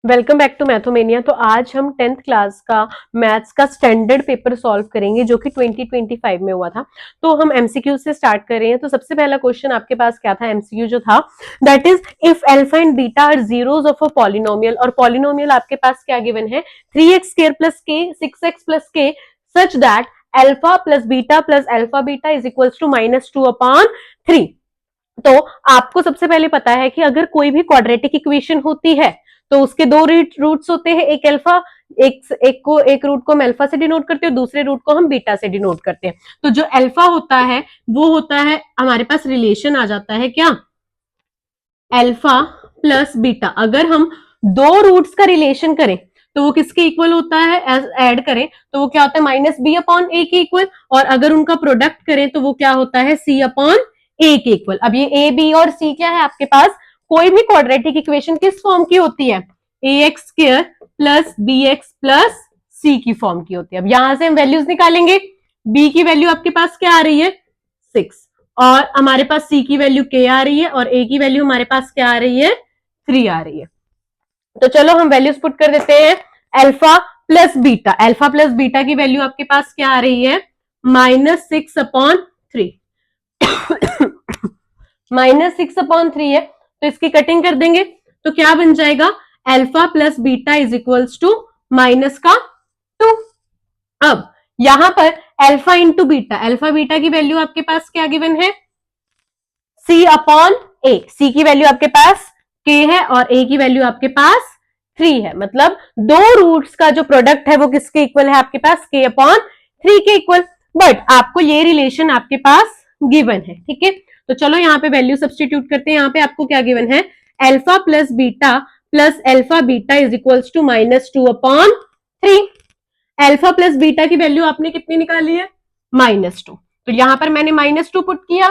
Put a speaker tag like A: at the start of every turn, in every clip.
A: Welcome back to मैथोमेनिया। तो आज हम 10th क्लास का मैथ्स का स्टैंडर्ड पेपर सॉल्व करेंगे जो कि 2025 में हुआ था। तो हम एमसीक्यू से स्टार्ट कर रहे हैं। तो सबसे पहला क्वेश्चन आपके पास क्या था, एमसीक्यू जो था that is if alpha and beta are zeros of a polynomial, और पॉलिनोमियल आपके पास क्या गिवन है 3x² प्लस के 6x plus k such that alpha plus alpha beta is equals to -2/3। तो आपको सबसे पहले पता है कि अगर कोई भी क्वाड्रेटिक इक्वेशन होती है तो उसके दो रूट्स होते हैं, एक अल्फा, एक रूट को हम अल्फा से डिनोट करते हैं, दूसरे रूट को हम बीटा से डिनोट करते हैं। तो जो अल्फा होता है वो होता है, हमारे पास रिलेशन आ जाता है क्या, अल्फा प्लस बीटा। अगर हम दो रूट्स का रिलेशन करें तो वो किसके इक्वल होता है, ऐड करें तो वो क्या होता है -b/a के इक्वल, और अगर उनका प्रोडक्ट करें तो वो क्या होता है c/a के इक्वल। अब ये a b और c क्या है आपके पास, कोई भी क्वाड्रेटिक इक्वेशन किस फॉर्म की होती है, ax² plus bx plus c की फॉर्म की होती है। अब यहां से हम वैल्यूज निकालेंगे, b की वैल्यू आपके पास क्या आ रही है 6, और हमारे पास c की वैल्यू k आ रही है, और a की वैल्यू हमारे पास क्या आ रही है 3 आ रही है। तो चलो हम वैल्यूज पुट कर देते हैं। अल्फा प्लस बीटा की वैल्यू आपके पास क्या आ रही है -6/3 -6/3 है। तो इसकी कटिंग कर देंगे तो क्या बन जाएगा, alpha plus beta is equals to -2। अब यहां पर alpha into beta, alpha beta की वैल्यू आपके पास क्या गिवन है c/a। c की वैल्यू आपके पास k है और a की वैल्यू आपके पास 3 है। मतलब दो रूट्स का जो प्रोडक्ट है वो किसके इक्वल है आपके पास k/3 के इक्वल। बट आपको ये रिलेशन आपके पास गिवन है, ठीक है। तो चलो यहाँ पे वैल्यू सब्सटीट्यूट करते हैं। यहाँ पे आपको क्या गिवन है, alpha plus alpha beta is equals to -2/3। Alpha plus beta की वैल्यू आपने कितनी निकाली है -2, तो यहां पर मैंने -2 पुट किया।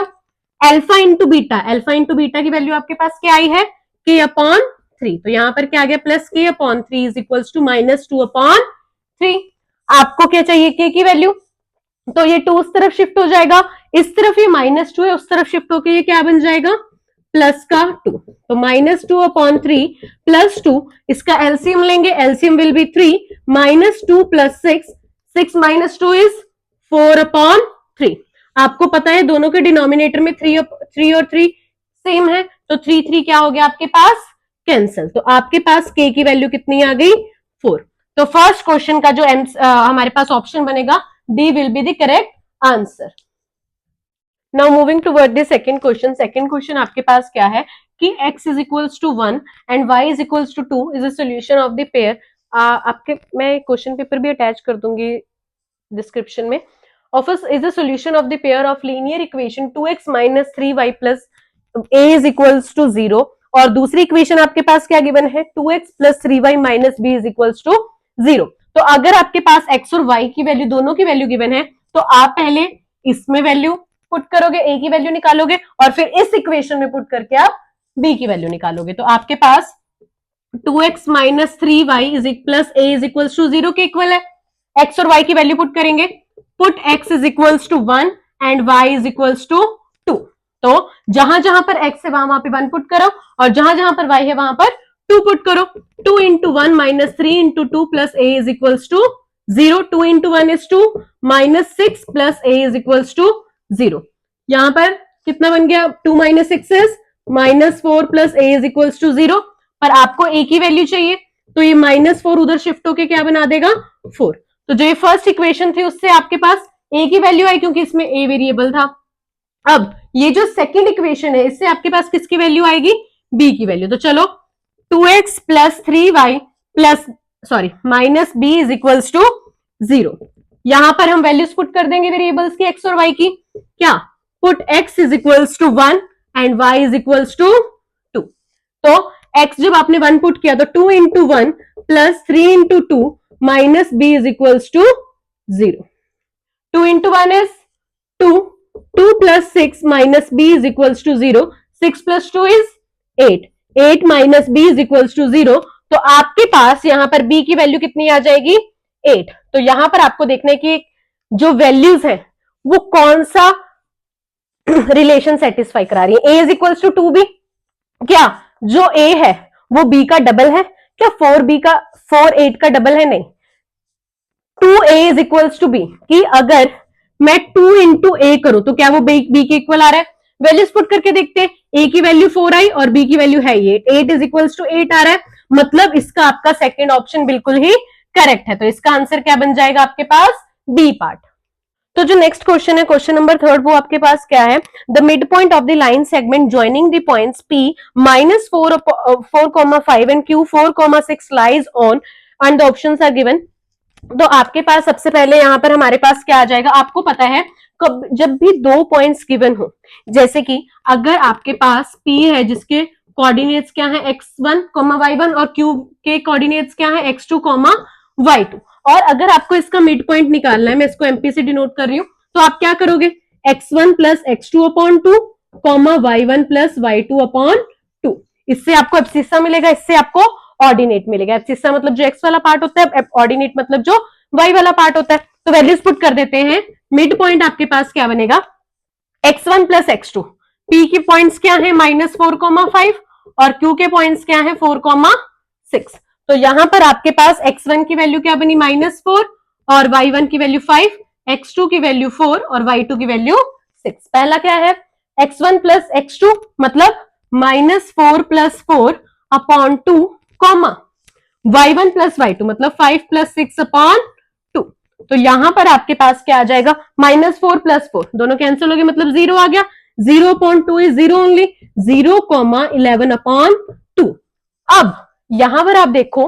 A: अल्फा इंटू बीटा की वैल्यू आपके पास क्या आई है k/3, तो यहां पर क्या आ गया plus k/3 is equals to -2/3। आपको क्या चाहिए k की वैल्यू, तो ये 2 उस तरफ शिफ्ट हो जाएगा, इस तरफ ये -2 है, उस तरफ शिफ्ट होकर ये क्या बन जाएगा प्लस का 2। तो -2/3 प्लस 2, इसका एलसीएम लेंगे, LCM will be 3, -2 plus 6, 6 - 2 is 4/3। आपको पता है दोनों के डिनोमिनेटर में 3 और 3 सेम है, तो 3 क्या हो गया आपके पास कैंसिल। तो आपके पास k की वैल्यू कितनी आ गई 4। तो फर्स्ट क्वेश्चन का जो हमारे पास ऑप्शन बनेगा D will be the correct answer. Now moving toward the second question. Second question आपके पास क्या है कि x is equals to 1 and y is equals to 2 is a solution of the pair. आपके मैं क्वेश्चन पेपर भी attach कर दूंगी डिस्क्रिप्शन में। Of is a solution of the pair of linear equation 2x - 3y plus a is equals to 0, और दूसरी equation आपके पास क्या गिवन है 2x plus 3y minus b is equals to 0। तो अगर आपके पास x और y की वैल्यू दोनों की वैल्यू गिवन है तो आप पहले इसमें वैल्यू पुट करोगे, a की वैल्यू निकालोगे, और फिर इस इक्वेशन में पुट करके आप b की वैल्यू निकालोगे। तो आपके पास 2x - 3y plus a is equals to 0 के इक्वल है। x और y की वैल्यू पुट करेंगे, put x is equals to 1 and y is equals to 2। तो जहां जहां पर x है वहां पर 1 पुट करो, और जहां जहां पर y है वहां पर 2 पुट करो। 2 into 1 minus 3 into 2 plus a is equals to 0। 2 into 1 is 2 -6 plus a is equals to 0। यहां पर कितना बन गया 2 - 6 is -4 plus a is equals to 0। पर आपको a की वैल्यू चाहिए तो ये -4 उधर शिफ्ट होके क्या बना देगा 4। तो जो ये फर्स्ट इक्वेशन थी उससे आपके पास a की वैल्यू आई क्योंकि इसमें a वेरिएबल था। अब ये जो सेकंड इक्वेशन है इससे आपके पास किसकी वैल्यू आएगी b की वैल्यू। तो चलो 2x plus 3y plus minus b is equals to 0। यहां पर हम वैल्यूज पुट कर देंगे वेरिएबल्स की x और y की। क्या, put x is equals to 1 and y is equals to 2। तो x जब आपने 1 पुट किया तो 2 into 1 plus 3 into 2 minus b is equals to 0। 2 into 1 is 2, 2 plus 6 minus b is equals to 0, 6 plus 2 is 8, 8 minus b is equals to 0। तो आपके पास यहां पर b की वैल्यू कितनी आ जाएगी 8। तो यहां पर आपको देखने की जो वैल्यूज है वो कौन सा रिलेशन सेटिस्फाई करा रही है। a is equals to 2b, क्या जो a है वो b का डबल है, क्या 4b का 4 8 का डबल है? नहीं। 2a is equals to b, कि अगर मैं 2 इंटू ए करूं तो क्या वो b के इक्वल आ रहा है? वैल्यूज पुट करके देखते हैं। a की वैल्यू 4 आई और b की वैल्यू है 8, 8 इज इक्वल्स टू 8 आ रहा है, मतलब इसका आपका सेकेंड ऑप्शन बिल्कुल ही करेक्ट है। तो इसका आंसर क्या बन जाएगा आपके पास? B part. तो जो नेक्स्ट क्वेश्चन है, क्वेश्चन नंबर 3, वो आपके पास क्या है? The mid point of the line segment joining the points P -4,5 and Q 4,6 lies on and the options are given. तो आपके पास सबसे पहले यहां पर हमारे पास क्या आ जाएगा? आपको पता है जब भी दो पॉइंट्स गिवन हो, जैसे कि अगर आपके पास P है जिसके कोऑर्डिनेट्स क्या है? x1, y1 और Q के कोऑर्डिनेट्स क्या है? x2, y2। और अगर आपको इसका मिड पॉइंट निकालना है, मैं इसको एमपी से डिनोट कर रही हूं, तो आप क्या करोगे? x1 plus x2 upon 2, y1 plus y2 upon 2। इससे आपको एब्सिस्सा मिलेगा, इससे आपको ऑर्डिनेट मिलेगा। एब्सिस्सा मतलब जो x वाला पार्ट होता है, ऑर्डिनेट मतलब जो y वाला पार्ट होता है। तो वैल्यूज पुट कर देते हैं। मिड पॉइंट आपके पास क्या बनेगा? x1 plus x2। p की पॉइंट्स क्या है? -4,5 और q के पॉइंट्स क्या है? 4,6। तो यहां पर आपके पास x1 की वैल्यू क्या बनी? -4 और y1 की वैल्यू 5, x2 की वैल्यू 4 और y2 की वैल्यू 6। पहला क्या है? x1 प्लस x2 मतलब -4 plus 4 upon 2, y1 plus y2 मतलब 5 प्लस 6 अपॉन 2। तो यहां पर आपके पास क्या आ जाएगा? -4 प्लस 4 दोनों कैंसिल हो गए, मतलब 0 आ गया। 0 अपॉन 2 इज 0 ओनली, 0,11 अपॉन 2। अब यहां पर आप देखो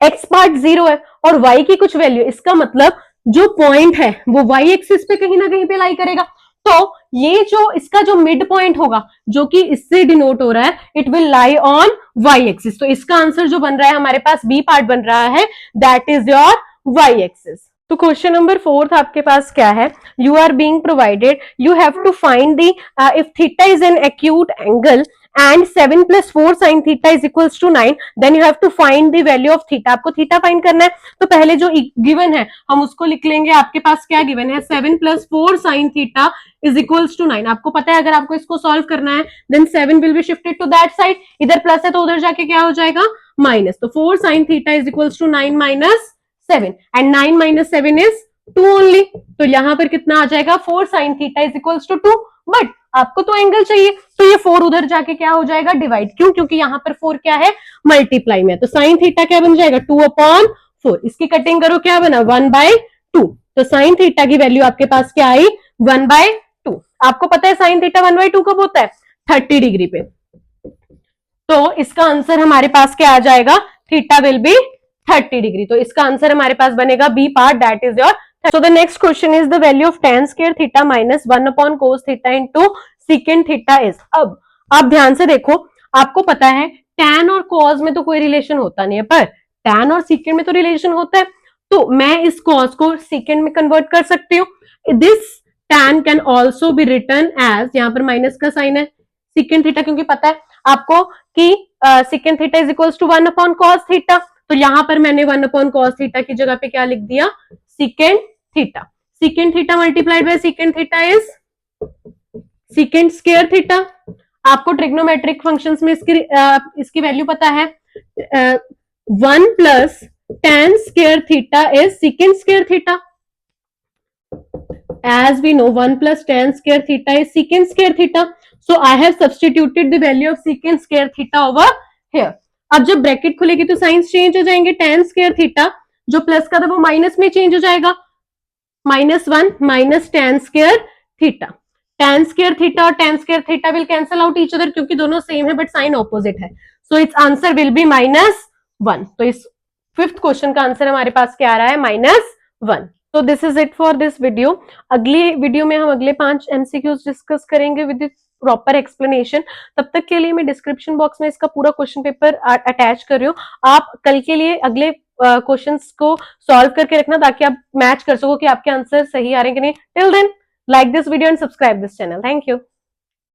A: x पार्ट 0 है और y की कुछ वैल्यू, इसका मतलब जो पॉइंट है वो y एक्सिस पे कहीं ना कहीं पे लाई करेगा। तो ये जो इसका जो मिड पॉइंट होगा, जो कि इससे डिनोट हो रहा है, it will lie on y axis. तो इसका आंसर जो बन रहा है हमारे पास, बी पार्ट बन रहा है, that is your y axis. तो क्वेश्चन नंबर 4 आपके पास क्या है? You are being provided, you have to find the if theta is an acute angle and 7 plus 4 sin theta is equals to 9, then you have to find the value of theta। आपको theta find करना है, तो पहले जो given है हम उसको लिख लेंगे। आपके पास क्या गिवन है? 7 plus 4 sin theta is equals to 9। आपको पता है अगर आपको इसको सॉल्व करना है, then 7 will be shifted to that side। इधर प्लस है तो उधर जाके क्या हो जाएगा? माइनस। तो 4 sin theta is equals to 9 minus 7 and 9 minus 7 is 2 only। तो यहां पर कितना आ जाएगा? 4 sin theta is equals to 2। But आपको तो एंगल चाहिए, तो ये 4 उधर जाके क्या हो जाएगा? डिवाइड। क्यों? क्योंकि यहां पर 4 क्या है? मल्टीप्लाई में। तो साइन थीटा क्या बन जाएगा? 2 अपॉन 4। इसकी कटिंग करो, क्या बना? 1/2। तो साइन थीटा की वैल्यू आपके पास क्या आई? 1/2। आपको पता है साइन थीटा 1/2 कब होता है? 30 डिग्री पे। तो इसका आंसर हमारे पास क्या आ जाएगा? Theta will be 30 degree. तो इसका आंसर हमारे पास बनेगा B part, that is your. So the next question is the value of tan square theta minus 1 upon cos theta into secant theta is। अब आप ध्यान से देखो, आपको पता है tan और cos में तो कोई रिलेशन होता नहीं है, पर tan और secant में तो रिलेशन होता है। तो मैं इस cos को secant में कन्वर्ट कर सकती हूँ। This tan can also be written as, यहां पर माइनस का साइन है, secant थीटा, क्योंकि पता है आपको कि secant theta is equals to 1 upon cos theta. तो यहां पर मैंने 1 अपॉन cos थीटा की जगह पे क्या लिख दिया? secant theta. secant theta multiplied by secant theta is secant square theta. आपको ट्रिग्नोमेट्रिक फंक्शंस में इसकी वैल्यू पता है, 1 plus tan square theta is secant square theta. as we know 1 plus tan square theta is secant square theta, so I have substituted the value of secant square theta over here। अब जब bracket खुलेगी तो science change हो जाएंगे, tan square theta जो plus का था वो माइनस में चेंज हो जाएगा, -1 minus tan square theta। tan square theta और tan square theta will cancel out each other क्योंकि दोनों सेम है बट साइन ऑपोजिट है, so it's answer will be -1। तो इस 5th क्वेश्चन का आंसर हमारे पास क्या आ रहा है? -1। तो this is it for this video. अगली वीडियो में हम अगले 5 MCQs डिस्कस करेंगे विद प्रॉपर एक्सप्लेनेशन। तब तक के लिए मैं डिस्क्रिप्शन बॉक्स में इसका पूरा क्वेश्चन पेपर अटैच कर रही हूँ। आप कल के लिए अगले क्वेश्चंस को सॉल्व करके रखना ताकि आप मैच कर सको कि आपके आंसर सही आ रहे हैं कि नहीं। Till then, like this video and subscribe this channel. Thank you.